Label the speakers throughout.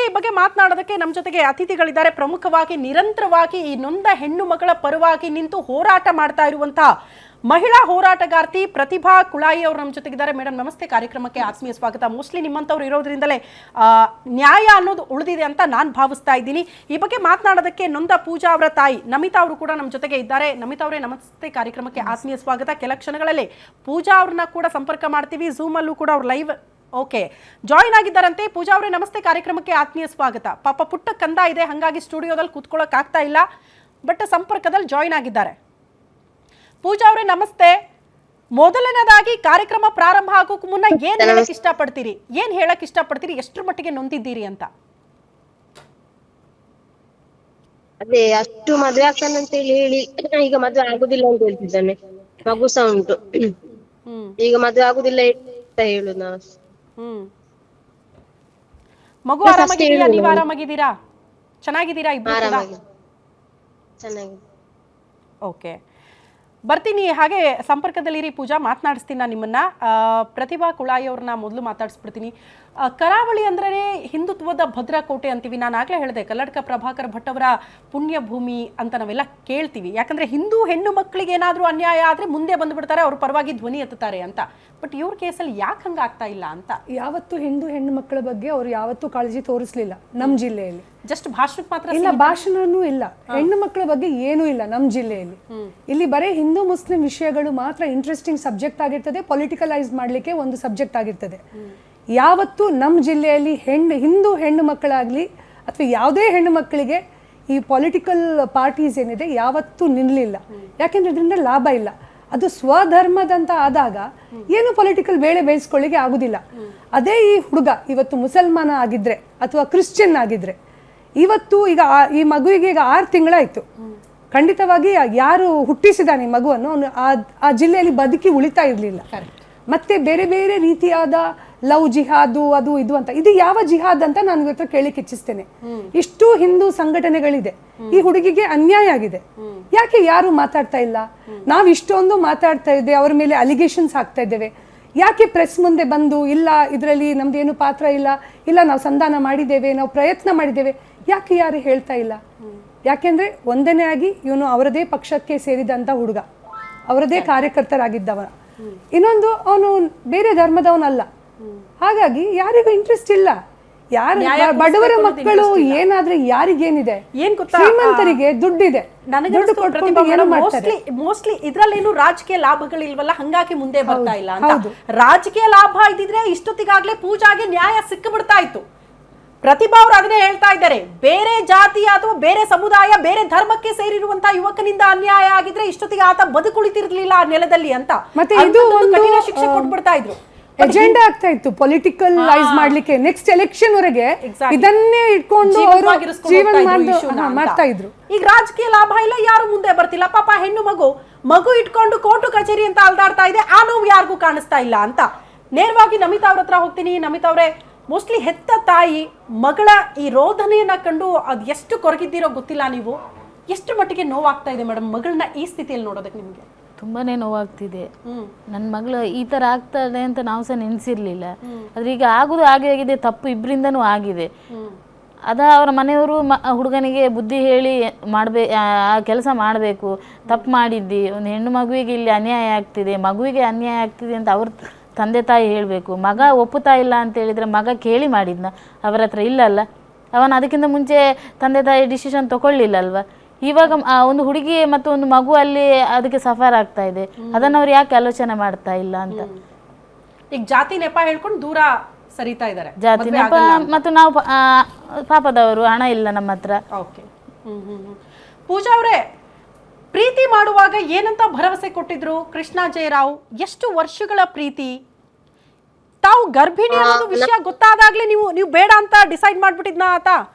Speaker 1: ಈ ಬಗ್ಗೆ ಮಾತನಾಡೋದಕ್ಕೆ ನಮ್ಮ ಜೊತೆಗೆ ಅತಿಥಿಗಳಿದ್ದಾರೆ. ಪ್ರಮುಖವಾಗಿ ನಿರಂತರವಾಗಿ ಈ ನೊಂದ ಹೆಣ್ಣು ಮಕ್ಕಳ ಪರವಾಗಿ ನಿಂತು ಹೋರಾಟ ಮಾಡ್ತಾ ಇರುವಂತಹ ಮಹಿಳಾ ಹೋರಾಟಗಾರ್ತಿ ಪ್ರತಿಭಾ ಕುಳಾಯಿ ಅವರು ನಮ್ಮ ಜೊತೆಗಿದ್ದಾರೆ. ಮೇಡಮ್ ನಮಸ್ತೆ, ಕಾರ್ಯಕ್ರಮಕ್ಕೆ ಆತ್ಮೀಯ ಸ್ವಾಗತ. ಮೋಸ್ಟ್ಲಿ ನಿಮ್ಮಂಥವ್ರು ಇರೋದ್ರಿಂದಲೇ ನ್ಯಾಯ ಅನ್ನೋದು ಉಳಿದಿದೆ ಅಂತ ನಾನು ಭಾವಿಸ್ತಾ ಇದ್ದೀನಿ. ಈ ಬಗ್ಗೆ ಮಾತನಾಡೋದಕ್ಕೆ ನೊಂದ ಪೂಜಾ ಅವರ ತಾಯಿ ನಮಿತಾ ಅವರು ಕೂಡ ನಮ್ಮ ಜೊತೆಗೆ ಇದ್ದಾರೆ. ನಮಿತಾ ಅವರೇ ನಮಸ್ತೆ, ಕಾರ್ಯಕ್ರಮಕ್ಕೆ ಆತ್ಮೀಯ ಸ್ವಾಗತ. ಕೆಲ ಕ್ಷಣಗಳಲ್ಲಿ ಪೂಜಾ ಅವ್ರನ್ನ ಕೂಡ ಸಂಪರ್ಕ ಮಾಡ್ತೀವಿ, ಝೂಮ್ ಅಲ್ಲೂ ಕೂಡ ಅವ್ರು ಲೈವ್ ಓಕೆ ಜಾಯಿನ್ ಆಗಿದ್ದಾರಂತೆ. ಪೂಜಾ ಅವರೇ ನಮಸ್ತೆ, ಕಾರ್ಯಕ್ರಮಕ್ಕೆ ಆತ್ಮೀಯ ಸ್ವಾಗತ. ಪಾಪ ಪುಟ್ಟ ಕಂದ ಇದೆ, ಹಾಗಾಗಿ ಸ್ಟುಡಿಯೋದಲ್ಲಿ ಕೂತ್ಕೊಳ್ಳೋಕೆ ಆಗ್ತಾ ಇಲ್ಲ, ಬಟ್ ಸಂಪರ್ಕದಲ್ಲಿ ಜಾಯಿನ್ ಆಗಿದ್ದಾರೆ. ಪೂಜಾ ಅವರೇ ನಮಸ್ತೆ. ಮೊದಲನೇದಾಗಿ ಕಾರ್ಯಕ್ರಮ ಪ್ರಾರಂಭ ಆಗೋಕ್ಕೂ ಮುನ್ನ ಏನ್ ಹೇಳಕ್ ಇಷ್ಟಪಡ್ತೀರಿ, ಎಷ್ಟರ ಮಟ್ಟಿಗೆ ನೊಂದಿದ್ದೀರಿ ಅಂತ?
Speaker 2: ಅದೇ ಅಷ್ಟು ಮದ್ವೆ ಆಗ್ತಾನೆ ಅಂತ ಹೇಳಿ ಈಗ ಮದ್ವೆ ಆಗುದಿಲ್ಲ ಅಂತ ಹೇಳ್ತಿದ್ದಾನೆ. ಮಗು ಸಹ ಉಂಟು, ಈಗ ಮದ್ವೆ ಆಗುದಿಲ್ಲ ಅಂತ ಹೇಳುದು ನಾವು.
Speaker 1: ಮಗು ಆರಾಮಾಗಿದೆಯಾ? ನೀವು ಆರಾಮಾಗಿದ್ದೀರಾ? ಚೆನ್ನಾಗಿದ್ದೀರಾ? ಇಬ್ಬರು
Speaker 2: ಚೆನ್ನಾಗಿದೆ.
Speaker 1: ಓಕೆ, ಬರ್ತೀನಿ. ಹಾಗೆ ಸಂಪರ್ಕದಲ್ಲಿರಿ ಪೂಜಾ, ಮಾತನಾಡಿಸ್ತೀನಿ ನಾನು ನಿಮ್ಮನ್ನ. ಪ್ರತಿಭಾ ಕುಳಾಯಿ ಅವ್ರನ್ನ ಮೊದಲು ಮಾತಾಡಿಸ್ಬಿಡ್ತೀನಿ. ಕರಾವಳಿ ಅಂದ್ರೆ ಹಿಂದುತ್ವದ ಭದ್ರಕೋಟೆ ಅಂತೀವಿ. ನಾನು ಆಗ್ಲೇ ಹೇಳಿದೆ, ಕಲ್ಲಡ್ಕ ಪ್ರಭಾಕರ್ ಭಟ್ ಅವರ ಪುಣ್ಯ ಭೂಮಿ ಅಂತ ನಾವೆಲ್ಲ ಕೇಳ್ತೀವಿ. ಯಾಕಂದ್ರೆ ಹಿಂದೂ ಹೆಣ್ಣು ಮಕ್ಕಳಿಗೆ ಏನಾದ್ರೂ ಅನ್ಯಾಯ ಆದ್ರೆ ಮುಂದೆ ಬಂದ್ಬಿಡ್ತಾರೆ, ಅವ್ರ ಪರವಾಗಿ ಧ್ವನಿ ಎತ್ತುತ್ತಾರೆ ಅಂತ. ಬಟ್ ಇವ್ರ ಕೇಸಲ್ಲಿ ಯಾಕೆ ಹಂಗಾಗ್ತಾ ಇಲ್ಲ ಅಂತ?
Speaker 3: ಯಾವತ್ತು ಹಿಂದೂ ಹೆಣ್ಣು ಮಕ್ಕಳ ಬಗ್ಗೆ ಅವ್ರು ಯಾವತ್ತೂ ಕಾಳಜಿ ತೋರಿಸ್ಲಿಲ್ಲ ನಮ್ಮ ಜಿಲ್ಲೆಯಲ್ಲಿ.
Speaker 1: ಜಸ್ಟ್ ಭಾಷಣಕ್ಕೆ ಮಾತ್ರ
Speaker 3: ಇಲ್ಲ, ಭಾಷಣನೂ ಇಲ್ಲ, ಹೆಣ್ಣು ಮಕ್ಕಳ ಬಗ್ಗೆ ಏನೂ ಇಲ್ಲ ನಮ್ಮ ಜಿಲ್ಲೆಯಲ್ಲಿ. ಇಲ್ಲಿ ಬರೀ ಹಿಂದೂ ಮುಸ್ಲಿಂ ವಿಷಯಗಳು ಮಾತ್ರ ಇಂಟ್ರೆಸ್ಟಿಂಗ್ ಸಬ್ಜೆಕ್ಟ್ ಆಗಿರ್ತದೆ, ಪೊಲಿಟಿಕಲೈಸ್ ಮಾಡ್ಲಿಕ್ಕೆ ಒಂದು ಸಬ್ಜೆಕ್ಟ್ ಆಗಿರ್ತದೆ. ಯಾವತ್ತು ನಮ್ಮ ಜಿಲ್ಲೆಯಲ್ಲಿ ಹಿಂದೂ ಹೆಣ್ಣು ಮಕ್ಕಳಾಗ್ಲಿ ಅಥವಾ ಯಾವುದೇ ಹೆಣ್ಣು ಮಕ್ಕಳಿಗೆ ಈ ಪೊಲಿಟಿಕಲ್ ಪಾರ್ಟೀಸ್ ಏನಿದೆ ಯಾವತ್ತೂ ನಿಲ್ಲಲಿಲ್ಲ. ಯಾಕೆಂದ್ರೆ ಇದರಿಂದ ಲಾಭ ಇಲ್ಲ. ಅದು ಸ್ವಧರ್ಮದಂತ ಆದಾಗ ಏನು ಪೊಲಿಟಿಕಲ್ ಬೇಳೆ ಬೇಯಿಸ್ಕೊಳ್ಳಿಕ್ಕೆ ಆಗುದಿಲ್ಲ. ಅದೇ ಈ ಹುಡುಗ ಇವತ್ತು ಮುಸಲ್ಮಾನ ಆಗಿದ್ರೆ ಅಥವಾ ಕ್ರಿಶ್ಚಿಯನ್ ಆಗಿದ್ರೆ, ಇವತ್ತು ಈಗ ಈ ಮಗುವಿಗೆ ಈಗ 6 ತಿಂಗಳಾಯ್ತು. ಖಂಡಿತವಾಗಿ ಯಾರು ಹುಟ್ಟಿಸಿದಾನೆ ಈ ಮಗುವನ್ನು ಅವನು ಆ ಜಿಲ್ಲೆಯಲ್ಲಿ ಬದುಕಿ ಉಳಿತಾ ಇರ್ಲಿಲ್ಲ. ಮತ್ತೆ ಬೇರೆ ಬೇರೆ ರೀತಿಯಾದ ಲವ್ ಜಿಹಾದು ಅದು ಇದು ಅಂತ, ಇದು ಯಾವ ಜಿಹಾದ್ ಅಂತ ನಾನು ಇವತ್ತು ಕೇಳಿಕ್ಕೆ ಇಚ್ಛಿಸ್ತೇನೆ. ಇಷ್ಟು ಹಿಂದೂ ಸಂಘಟನೆಗಳಿದೆ, ಈ ಹುಡುಗಿಗೆ ಅನ್ಯಾಯ ಆಗಿದೆ, ಯಾಕೆ ಯಾರು ಮಾತಾಡ್ತಾ ಇಲ್ಲ? ನಾವು ಇಷ್ಟೊಂದು ಮಾತಾಡ್ತಾ ಇದ್ದೇವೆ, ಅವ್ರ ಮೇಲೆ ಅಲಿಗೇಷನ್ಸ್ ಹಾಕ್ತಾ ಇದ್ದೇವೆ, ಯಾಕೆ ಪ್ರೆಸ್ ಮುಂದೆ ಬಂದು ಇಲ್ಲ ಇದರಲ್ಲಿ ನಮ್ದೇನು ಪಾತ್ರ ಇಲ್ಲ, ಇಲ್ಲ ನಾವು ಸಂಧಾನ ಮಾಡಿದ್ದೇವೆ, ನಾವು ಪ್ರಯತ್ನ ಮಾಡಿದ್ದೇವೆ, ಯಾಕೆ ಯಾರು ಹೇಳ್ತಾ ಇಲ್ಲ? ಯಾಕೆಂದ್ರೆ ಒಂದನೇ ಆಗಿ ಇವನು ಅವರದೇ ಪಕ್ಷಕ್ಕೆ ಸೇರಿದಂತ ಹುಡುಗ, ಅವರದೇ ಕಾರ್ಯಕರ್ತರಾಗಿದ್ದವ. ಇನ್ನೊಂದು ಅವನು ಬೇರೆ ಧರ್ಮದವನಲ್ಲ, ಹಾಗಾಗಿ ಯಾರಿಗೂ ಇಂಟ್ರೆಸ್ಟ್ ಇಲ್ಲ. ಯಾರು ಬಡವರ ಮಕ್ಕಳು ಏನಾದ್ರೆ ಯಾರಿಗೇನಿದೆ? ಶ್ರೀಮಂತರಿಗೆ ದುಡ್ಡಿದೆ, ದುಡ್ಡು ಕೊಟ್ಕೊಂಡು ಏನು ಮಾಡ್ತಾರೆ?
Speaker 1: ಮೋಸ್ಟ್ಲಿ ಇದ್ರಲ್ಲೇನು ರಾಜಕೀಯ ಲಾಭಗಳಿಲ್ವಲ್ಲ, ಹಂಗಾಗಿ ಮುಂದೆ ಬರ್ತಾ ಇಲ್ಲ ಅಂತ. ರಾಜಕೀಯ ಲಾಭ ಇದ್ದಿದ್ರೆ ಇಷ್ಟೊತ್ತಿಗಾಗ್ಲೇ ಪೂಜಾಗೆ ನ್ಯಾಯ ಸಿಕ್ಕಿಬಿಡ್ತಾ ಇತ್ತು. ಪ್ರತಿಭಾ ಅವರು ಅದನ್ನೇ ಹೇಳ್ತಾ ಇದ್ದಾರೆ, ಬೇರೆ ಜಾತಿಯ ಅಥವಾ ಬೇರೆ ಸಮುದಾಯ ಬೇರೆ ಧರ್ಮಕ್ಕೆ ಸೇರಿರುವಂತಹ ಯುವಕನಿಂದ ಅನ್ಯಾಯ ಆಗಿದ್ರೆ ಇಷ್ಟೊತ್ತಿಗೆ ಆತ ಬದುಕುಳಿತಿರ್ಲಿಲ್ಲ ಆ ನೆಲದಲ್ಲಿ ಅಂತ.
Speaker 3: ಮತ್ತೆ ಇದು ಒಂದು
Speaker 1: ಕಠಿಣ ಶಿಕ್ಷೆ ಕೊಟ್ಬಿಡ್ತಾ ಇದ್ರು.
Speaker 3: ಎಜೆಂಡಾ ಆಗ್ತಾ ಇತ್ತು ಪೊಲಿಟಿಕಲೈಸ್ ಮಾಡ್ಲಿಕ್ಕೆ. ನೆಕ್ಸ್ಟ್ ಎಲೆಕ್ಷನ್ ವರೆಗೆ ಇದನ್ನೇ ಇಟ್ಕೊಂಡು ಜೀವನ ಮಾಡ್ತಾ ಇದ್ರು.
Speaker 1: ಈಗ ರಾಜಕೀಯ ಲಾಭ ಇಲ್ಲ, ಯಾರು ಮುಂದೆ ಬರ್ತಿಲ್ಲ. ಪಾಪ ಹೆಣ್ಣು ಮಗು ಇಟ್ಕೊಂಡು ಕೋರ್ಟು ಕಚೇರಿ ಅಂತ ಅಲ್ದಾಡ್ತಾ ಇದೆ, ಆ ನೋವು ಯಾರಿಗೂ ಕಾಣಿಸ್ತಾ ಇಲ್ಲ ಅಂತ. ನೇರವಾಗಿ ನಮಿತಾ ಅವ್ರ ಹತ್ರ ಹೋಗ್ತೀನಿ. ನಮಿತಾ ಅವರೇ, ಮೋಸ್ಟ್ಲಿ ಹೆತ್ತ ತಾಯಿ ಮಗಳ ಈ ರೋದನೆಯನ್ನ ಕಂಡು ಅದು ಎಷ್ಟು ಕೊರಗಿದ್ದೀರೋ ಗೊತ್ತಿಲ್ಲ. ನೀವು ಎಷ್ಟು ಮಟ್ಟಿಗೆ ನೋವಾಗ್ತಾ ಇದೆ ಮೇಡಮ್ ಮಗಳನ್ನ ಈ ಸ್ಥಿತಿಯಲ್ಲಿ ನೋಡೋದಕ್ಕೆ? ನಿಮ್ಗೆ
Speaker 4: ತುಂಬಾನೇ ನೋವಾಗ್ತಿದೆ. ನನ್ನ ಮಗಳು ಈ ತರ ಆಗ್ತದೆ ಅಂತ ನಾವು ಸಹ ನೆನೆಸಿರ್ಲಿಲ್ಲ. ಆದ್ರೆ ಈಗ ಆಗುದು ಹಾಗೆ ಆಗಿದೆ, ತಪ್ಪು ಇಬ್ಬರಿಂದನೂ ಆಗಿದೆ. ಅವರ ಮನೆಯವರು ಹುಡುಗನಿಗೆ ಬುದ್ಧಿ ಹೇಳಿ ಆ ಕೆಲಸ ಮಾಡಬೇಕು, ತಪ್ಪು ಮಾಡಿದ್ದಿ, ಒಂದು ಹೆಣ್ಣು ಮಗುವಿಗೆ ಇಲ್ಲಿ ಅನ್ಯಾಯ ಆಗ್ತಿದೆ, ಮಗುವಿಗೆ ಅನ್ಯಾಯ ಆಗ್ತಿದೆ ಅಂತ ಅವ್ರ ತಂದೆ ತಾಯಿ ಹೇಳಬೇಕು. ಮಗ ಒಪ್ಪುತ್ತಾ ಇಲ್ಲ ಅಂತ ಹೇಳಿದ್ರೆ ಮಗ ಕೇಳಿ ಮಾಡಿದ್ನ? ಅವರ ಹತ್ರ ಇಲ್ಲಲ್ಲ. ಅವನು ಅದಕ್ಕಿಂತ ಮುಂಚೆ ತಂದೆ ತಾಯಿ ಡಿಸಿಷನ್ ತಗೊಳ್ಳಿಲ್ಲ ಅಲ್ವಾ? ಇವಾಗ ಒಂದು ಹುಡುಗಿ ಮತ್ತು ಒಂದು ಮಗು ಅಲ್ಲಿ ಅದಕ್ಕೆ ಸಫರ್ ಆಗ್ತಾ ಇದೆ, ಅದನ್ನ ಅವ್ರು ಯಾಕೆ ಆಲೋಚನೆ ಮಾಡ್ತಾ ಇಲ್ಲ ಅಂತ.
Speaker 1: ಈಗ ಜಾತಿ ನೆಪ ಹೇಳ್ಕೊಂಡು ದೂರ ಸರಿತಾ ಇದ್ದಾರೆ.
Speaker 4: ಜಾತಿ ನೆಪ ಮತ್ತು ನಾವು ಪಾಪದವರು, ಹಣ ಇಲ್ಲ ನಮ್ಮ ಹತ್ರ.
Speaker 1: ಓಕೆ. ಪೂಜಾ ಅವರೇ, ಪ್ರೀತಿ ಮಾಡುವಾಗ ಏನಂತ ಭರವಸೆ ಕೊಟ್ಟಿದ್ರು ಕೃಷ್ಣ ಜಯರಾವ್? ಎಷ್ಟು ವರ್ಷಗಳ ಪ್ರೀತಿ? ತಾವು ಗರ್ಭಿಣಿ ಅನ್ನೋದು ವಿಷಯ ಗೊತ್ತಾದಾಗ್ಲೇ ನೀವು ಬೇಡ ಅಂತ ಡಿಸೈಡ್ ಮಾಡ್ಬಿಟ್ಟಿದ್ನ ಆತ?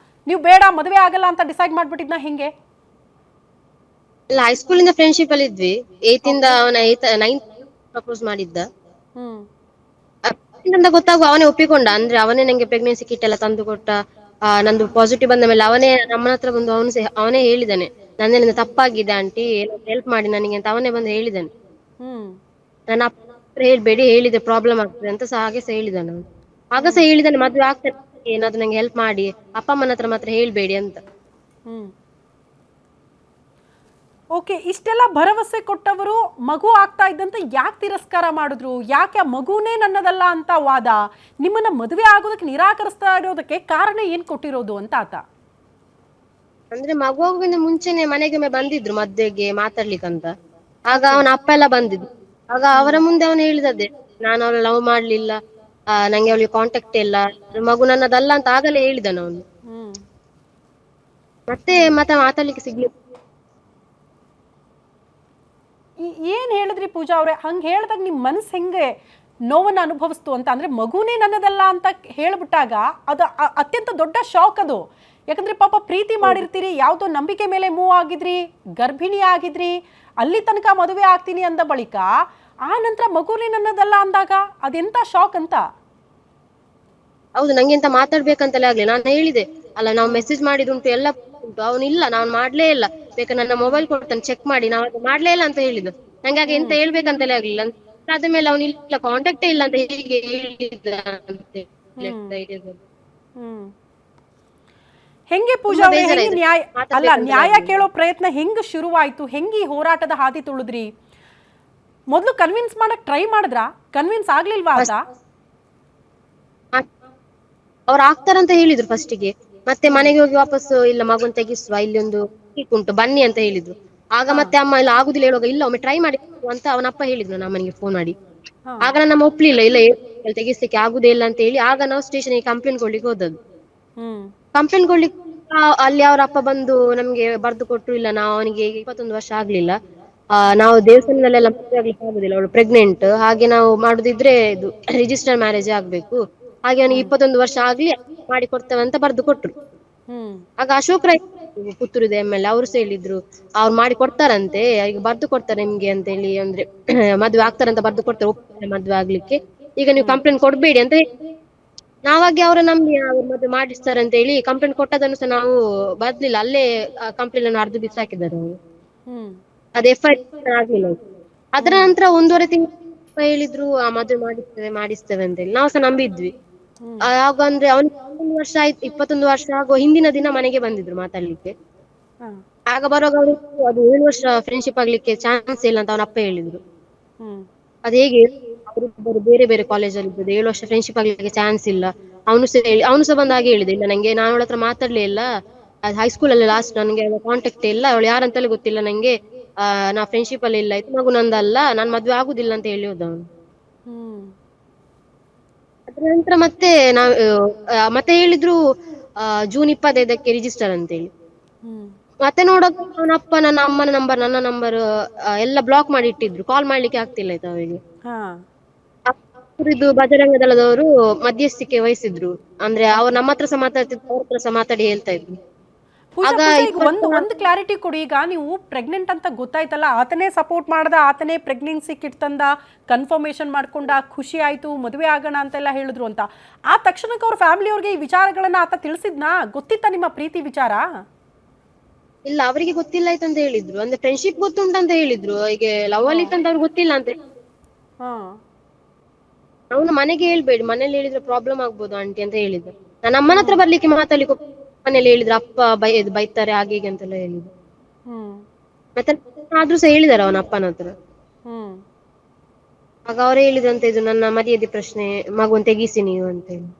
Speaker 1: ನೀವು ಬೇಡ ಮದುವೆ ಆಗಲ್ಲ ಅಂತ ಡಿಸೈಡ್ ಮಾಡ್ಬಿಟ್ಟಿದ್ನ? ಹಿಂಗೆ
Speaker 2: ಹೈಸ್ಕೂಲ್ ಇಂದ ಫ್ರೆಂಡ್ಶಿಪ್ ಅಲ್ಲಿ ಇದ್ವಿ. 8th ಇಂದ ಅವನ 9th ಪ್ರಪೋಸ್ ಮಾಡಿದ್ದ. ಅಂತ ಗೊತ್ತಾಗುವ ಅವನೇ ಒಪ್ಪಿಕೊಂಡ. ಅಂದ್ರೆ ಅವನೇ ನಂಗೆ ಪ್ರೆಗ್ನೆನ್ಸಿ ಕಿಟ್ ಎಲ್ಲ ತಂದು ಕೊಟ್ಟ. ನಂದು ಪಾಸಿಟಿವ್ ಬಂದ ಮೇಲೆ ಅವನೇ ನಮ್ಮನ ಹತ್ರ ಬಂದು ಅವನೇ ಹೇಳಿದಾನೆ, ನನ್ನಿಂದ ತಪ್ಪಾಗಿದೆ ಆಂಟಿ, ಹೆಲ್ಪ್ ಮಾಡಿ ನನಗೆ ಅಂತ ಅವನೇ ಬಂದು ಹೇಳಿದಾನೆ. ನನ್ನ ಹೇಳ್ಬೇಡಿ, ಹೇಳಿದೆ ಪ್ರಾಬ್ಲಮ್ ಆಗ್ತದೆ ಅಂತ ಹಾಗೆ ಸಹ ಹೇಳಿದಾನೆ. ಆಗ ಸಹ ಹೇಳಿದಾನೆ ಮದ್ವೆ ಆಗ್ತಾನೆ ಏನಾದ್ರು ನಂಗೆ ಹೆಲ್ಪ್ ಮಾಡಿ, ಅಪ್ಪ ಅಮ್ಮನ ಹತ್ರ ಮಾತ್ರ ಹೇಳ್ಬೇಡಿ ಅಂತ.
Speaker 1: ಹ್ಮ್. ಓಕೆ, ಇಷ್ಟೆಲ್ಲ ಭರವಸೆ ಕೊಟ್ಟವರು ಮಗು ಆಗ್ತಾ ಇದ್ದಂತೆ ಯಾಕೆ ತಿರಸ್ಕಾರ ಮಾಡಿದ್ರು? ಯಾಕೆ ಆ ಮಗುನೇ ನನ್ನದಲ್ಲ ಅಂತ ವಾದ? ನಿಮ್ಮನ್ನ ಮದುವೆ ಆಗೋದಕ್ಕೆ ನಿರಾಕರಿಸ್ತಾ ಇರೋದಕ್ಕೆ ಕಾರಣ ಏನ್ ಕೊಟ್ಟಿರೋದು ಅಂತ ಆತ?
Speaker 2: ಅಂದ್ರೆ ಮಗು ಆಗೋಕ್ಕಿಂತ ಮುಂಚೆನೆ ಮನೆಗೊಮ್ಮೆ ಬಂದಿದ್ರು ಮದ್ವೆಗೆ ಮಾತಾಡ್ಲಿಕ್ಕಂತ. ಆಗ ಅವನ ಅಪ್ಪ ಎಲ್ಲ ಬಂದಿದ್ರು. ಆಗ ಅವರ ಮುಂದೆ ಅವನು ಹೇಳಿದದ್ದೆ, ನಾನು ಅವಳ ಲವ್ ಮಾಡ್ಲಿಲ್ಲ, ನಂಗೆ ಅವಳಿಗೆ ಕಾಂಟ್ಯಾಕ್ಟ್ ಇಲ್ಲ, ಮಗು ನನ್ನದಲ್ಲ ಅಂತ ಆಗಲೇ ಹೇಳಿದನು ಅವನು.
Speaker 1: ಹ್ಮ್.
Speaker 2: ಮತ್ತೆ ಮಾತಾಡ್ಲಿಕ್ಕೆ ಸಿಗ್ಲಿಲ್ಲ.
Speaker 1: ಏನ್ ಹೇಳಿದ್ರಿ ಪೂಜಾ ಅವ್ರೆ? ಹಂಗೆ ಹೇಳಿದಾಗ ನಿಮ್ಮ ಮನಸ್ಸು ಹೆಂಗೆ ನೋವನ್ನು ಅನುಭವಿಸ್ತು ಅಂತ? ಅಂದ್ರೆ ಮಗುನೇ ನನ್ನದಲ್ಲ ಅಂತ ಹೇಳ್ಬಿಟ್ಟಾಗ ಅದು ಅತ್ಯಂತ ದೊಡ್ಡ ಶಾಕ್ ಅದು. ಯಾಕಂದ್ರೆ ಪಾಪ ಪ್ರೀತಿ ಮಾಡಿರ್ತೀರಿ, ಯಾವುದೋ ನಂಬಿಕೆ ಮೇಲೆ ಮೂವ್ ಆಗಿದ್ರಿ, ಗರ್ಭಿಣಿ ಆಗಿದ್ರಿ, ಅಲ್ಲಿ ತನಕ ಮದುವೆ ಆಗ್ತೀನಿ ಅಂದ ಬಳಿಕ ಆ ನಂತರ ಮಗುನೇ ನನ್ನದಲ್ಲ ಅಂದಾಗ ಅದೆಂತ ಶಾಕ್ ಅಂತ.
Speaker 2: ಹೌದು, ನಂಗೆ ಎಂತ ಮಾತಾಡ್ಬೇಕಂತಲೇ ಆಗ್ಲಿ. ನಾನು ಹೇಳಿದೆ ಅಲ್ಲ, ನಾವು ಮೆಸೇಜ್ ಮಾಡಿದುಂಟು, ಎಲ್ಲ ಉಂಟು. ಅವನಿಲ್ಲ, ನಾನು ಮಾಡ್ಲೇ ಇಲ್ಲ, ಬೇಕಾ ನನ್ನ ಮೊಬೈಲ್ ಕೊಡ್ತಾನೆ ಚೆಕ್ ಮಾಡಿ, ನಾವು ಅದು ಮಾಡ್ಲೇ ಇಲ್ಲ ಅಂತ ಹೇಳಿದ್ದು. ನಂಗೆ ಆಗ ಎಂತ ಹೇಳ್ಬೇಕಂತಲೇ ಆಗ್ಲಿಲ್ಲ. ಆದ್ಮೇಲೆ ಅವನು ಇಲ್ಲ, ಕಾಂಟ್ಯಾಕ್ಟೇ ಇಲ್ಲ ಅಂತ ಹೇಗೆ ಹೇಳಿದ ಅಂತ ಧೈರ್ಯದಲ್ಲಿ.
Speaker 1: ಹ್ಮ್. ಹೆಂಗೆ ಪೂಜಾ ಅವ್ರೆ, ಹೆಂಗೆ ನ್ಯಾಯ ಅಲ್ಲ ನ್ಯಾಯ ಕೇಳೋ ಪ್ರಯತ್ನ ಹೆಂಗ್ ಶುರುವಾಯ್ತು? ಹೆಂಗೆ ಈ ಹೋರಾಟದ ಹಾದಿ ತುಳಿದ್ರಿ? ಮೊದಲು ಕನ್ವಿನ್ಸ್ ಮಾಡಕ್ ಟ್ರೈ ಮಾಡಿದ್ರಾ? ಕನ್ವಿನ್ಸ್ ಆಗ್ಲಿಲ್ವಾ ಆತ?
Speaker 2: ಅವ್ರು ಆಗ್ತಾರಂತ ಹೇಳಿದ್ರು ಫಸ್ಟಿಗೆ. ಮತ್ತೆ ಮನೆಗೆ ಹೋಗಿ ವಾಪಸ್ ಇಲ್ಲ, ಮಗುನ್ ತೆಗಿಸುವ, ಇಲ್ಲಿ ಒಂದು ಉಂಟು ಬನ್ನಿ ಅಂತ ಹೇಳಿದ್ರು. ಆಗ ಮತ್ತೆ ಅಮ್ಮ ಇಲ್ಲ ಆಗುದಿಲ್ಲ ಹೇಳುವಾಗ, ಇಲ್ಲ ಒಮ್ಮೆ ಟ್ರೈ ಮಾಡಿ ಅಂತ ಅವನಪ್ಪ ಹೇಳಿದ್ರು ನಮ್ಮನಿಗೆ ಫೋನ್ ಮಾಡಿ. ಆಗ ನಮ್ಮ ಒಪ್ಲಿಲ್ಲ, ಇಲ್ಲ ತೆಗಿಸ್ಲಿಕ್ಕೆ ಆಗುದೇ ಇಲ್ಲ ಅಂತ ಹೇಳಿ. ಆಗ ನಾವು ಸ್ಟೇಷನ್ಗೆ ಕಂಪ್ಲೇಂಟ್ ಕೊಡ್ಲಿಕ್ಕೆ ಹೋದದ್ದು. ಕಂಪ್ಲೇಂಟ್ ಕೊಡ್ಲಿಕ್ಕೆ ಅಲ್ಲಿ ಅವ್ರ ಅಪ್ಪ ಬಂದು ನಮ್ಗೆ ಬರ್ದು ಕೊಟ್ರು, ಇಲ್ಲ ನಾವು ಅವನಿಗೆ 21 ವರ್ಷ ಆಗ್ಲಿಲ್ಲ, ನಾವು ದೇವಸ್ಥಾನದಲ್ಲೆಲ್ಲ ಮದುವೆ ಆಗ್ಲಿಕ್ಕೆ ಆಗುದಿಲ್ಲ, ಅವಳು ಪ್ರೆಗ್ನೆಂಟ್, ಹಾಗೆ ನಾವು ಮಾಡುದಿದ್ರೆ ಇದು ರಿಜಿಸ್ಟರ್ ಮ್ಯಾರೇಜ್ ಆಗ್ಬೇಕು, ಹಾಗೆ ಅವನಿಗೆ 21 ವರ್ಷ ಆಗ್ಲಿ ಮಾಡಿ ಕೊಡ್ತೇವೆ ಅಂತ ಬರ್ದು ಕೊಟ್ರು. ಆಗ ಅಶೋಕ್ ರೈ ಪುತ್ತೂರಿದ MLA ಅವರು ಸಹ ಹೇಳಿದ್ರು, ಅವ್ರು ಮಾಡಿ ಕೊಡ್ತಾರಂತೆ, ಈಗ ಬರ್ದು ಕೊಡ್ತಾರೆ ನಿಮ್ಗೆ ಅಂತ ಹೇಳಿ, ಅಂದ್ರೆ ಮದ್ವೆ ಆಗ್ತಾರಂತ ಬರ್ದು ಕೊಡ್ತಾರೆ, ಒಪ್ಪಿದ್ದಾರೆ ಮದ್ವೆ ಆಗ್ಲಿಕ್ಕೆ, ಈಗ ನೀವು ಕಂಪ್ಲೇಂಟ್ ಕೊಡ್ಬೇಡಿ ಅಂತ ಹೇಳಿ. ನಾವಾಗಿ ಅವರ ನಂಬಿ ಅವ್ರು ಮದ್ವೆ ಮಾಡಿಸ್ತಾರೆ ಅಂತ ಹೇಳಿ ಕಂಪ್ಲೇಂಟ್ ಕೊಟ್ಟದನ್ನು ಸಹ ನಾವು ಬರ್ಲಿಲ್ಲ, ಅಲ್ಲೇ ಕಂಪ್ಲೇಂಟ್ ಅನ್ನು ಅರ್ದು ಬಿಸಾಕಿದ್ದಾರೆ ಅವರು. ಅದು FIR ಆಗ್ಲಿಲ್ಲ. ಅದರ ನಂತರ 1.5 ತಿಂಗಳು ಹೇಳಿದ್ರು, ಆ ಮದುವೆ ಮಾಡಿಸ್ತೇವೆ ಅಂತ ಹೇಳಿ. ನಾವು ಸಹ ನಂಬಿದ್ವಿ. ಆಗ ಅಂದ್ರೆ ಅವ್ನಿಗೆ 21 ವರ್ಷ ಆಯ್ತು, 21 ವರ್ಷ ಆಗುವ ಹಿಂದಿನ ದಿನ ಮನೆಗೆ ಬಂದಿದ್ರು ಮಾತಾಡ್ಲಿಕ್ಕೆ. ಆಗ ಬರುವಾಗ ಅವರು, ಅದು 7 ವರ್ಷ ಫ್ರೆಂಡ್ಶಿಪ್ ಆಗ್ಲಿಕ್ಕೆ ಚಾನ್ಸ್ ಇಲ್ಲ ಅಂತ ಅವನ ಅಪ್ಪ ಹೇಳಿದ್ರು. ಅದ್ ಹೇಗೆ, ಅವರಿಬ್ಬರು ಬೇರೆ ಬೇರೆ ಕಾಲೇಜಲ್ಲಿ ಇದ್ದದ್ದು, 7 ವರ್ಷ ಫ್ರೆಂಡ್ಶಿಪ್ ಆಗ್ಲಿಕ್ಕೆ ಚಾನ್ಸ್ ಇಲ್ಲ. ಅವನು ಸಹ ಬಂದ ಹಾಗೆ ಹೇಳಿದೆ, ಇಲ್ಲ ನಂಗೆ, ನಾನು ಅವಳ ಹತ್ರ ಮಾತಾಡ್ಲೇ ಇಲ್ಲ, ಅದು ಹೈಸ್ಕೂಲ್ ಅಲ್ಲಿ ಲಾಸ್ಟ್, ನನಗೆ ಕಾಂಟ್ಯಾಕ್ಟ್ ಇಲ್ಲ, ಅವಳು ಯಾರಂತಲೇ ಗೊತ್ತಿಲ್ಲ ನಂಗೆ, ನಾ ಫ್ರೆಂಡ್ಶಿಪ್ ಅಲ್ಲಿ ಇಲ್ಲ, ಇದು ಮಗು ನಂದಲ್ಲ, ನಾನ್ ಮದ್ವೆ ಆಗುದಿಲ್ಲ ಅಂತ ಹೇಳಿ ಹೋದ ಅವನು. ಅದ್ರ ನಂತರ ಮತ್ತೆ ನಾವ್ ಮತ್ತೆ ಹೇಳಿದ್ರು ಜೂನ್ 25ಕ್ಕೆ ರಿಜಿಸ್ಟರ್ ಅಂತ ಹೇಳಿ. ಮತ್ತೆ ನೋಡೋದು ಅವನ ಅಪ್ಪ ನನ್ನ ಅಮ್ಮನ ನಂಬರ್, ನನ್ನ ನಂಬರ್ ಎಲ್ಲ ಬ್ಲಾಕ್ ಮಾಡಿ ಇಟ್ಟಿದ್ರು, ಕಾಲ್ ಮಾಡ್ಲಿಕ್ಕೆ ಆಗ್ತಿಲ್ಲ ಆಯ್ತು ಅವರಿಗೆ. ಇದು ಬಜರಂಗ ದಳದವರು ಮಧ್ಯಸ್ಥಿಕೆ ವಹಿಸಿದ್ರು, ಅಂದ್ರೆ ಅವ್ರು ನಮ್ಮ ಹತ್ರ ಸಹ ಮಾತಾಡ್ತಿದ್ರು, ಅವ್ರ ಹತ್ರ ಸಹ ಮಾತಾಡಿ ಹೇಳ್ತಾ ಇದ್ರು.
Speaker 1: ಪೂಜಾ ಪೂಜಾ ಈಗ ಒಂದು ಕ್ಲಾರಿಟಿ ಕೊಡಿ. ಈಗ ನೀವು ಪ್ರೆಗ್ನೆಂಟ್ ಅಂತ ಗೊತ್ತಾಯ್ತಲ್ಲ, ಆತನೇ ಸಪೋರ್ಟ್ ಮಾಡ್ದ, ಆತನೇ ಪ್ರೆಗ್ನೆನ್ಸಿ ಕಿಟ್ ತಂದ, ಕನ್ಫರ್ಮೇಶನ್ ಮಾಡ್ಕೊಂಡ, ಖುಷಿ ಆಯ್ತು, ಮದುವೆ ಆಗೋಣ ಅಂತೆಲ್ಲ ಹೇಳಿದ್ರು ಅಂತ, ಆ ತಕ್ಷಣಕ್ಕೆ ಅವ್ರ ಫ್ಯಾಮಿಲಿಯವ್ರಿಗೆ ಈ ವಿಚಾರಗಳನ್ನ ಆತ ತಿಳಿಸಿದ್ನಾ? ಗೊತ್ತಿತ್ತ ನಿಮ್ಮ ಪ್ರೀತಿ ವಿಚಾರ?
Speaker 2: ಇಲ್ಲ, ಅವರಿಗೆ ಗೊತ್ತಿಲ್ಲ ಆಯ್ತು ಅಂತ ಹೇಳಿದ್ರು, ಅಂದ್ರೆ ಫ್ರೆಂಡ್ಶಿಪ್ ಗೊತ್ತುಂಟಂತ ಹೇಳಿದ್ರು, ಈಗ ಲವ್ ಅಲ್ಲಿ ಇತ್ತಂತ ಅವ್ರಿಗೆ ಗೊತ್ತಿಲ್ಲ ಅಂತ. ಅವನು ಮನೆಗೆ ಹೇಳ್ಬೇಡಿ, ಮನೇಲಿ ಹೇಳಿದ್ರೆ ಪ್ರಾಬ್ಲಮ್ ಆಗ್ಬೋದು ಆಂಟಿ ಅಂತ ಹೇಳಿದ್ರು. ನನ್ನ ಅಮ್ಮನ ಹತ್ರ ಬರ್ಲಿಕ್ಕೆ ಮಾತಾಡ್ಲಿಕ್ಕೆ ಮನೇಲಿ ಹೇಳಿದ್ರು, ಅಪ್ಪ ಬೈತಾರೆ ಹಾಗೆ ಹೀಗೆ ಅಂತೆಲ್ಲ ಹೇಳಿದ್ರು. ಮತ್ತೆ ಆದ್ರೂ ಸಹ ಹೇಳಿದಾರೆ ಅವನ ಅಪ್ಪನ ಹತ್ರ. ಆಗ ಅವ್ರು ಹೇಳಿದಂತ, ಇದು ನನ್ನ ಮರ್ಯಾದೆ ಪ್ರಶ್ನೆ, ಮಗುನ್ ತೆಗಿಸಿ ನೀವು ಅಂತ ಹೇಳಿ.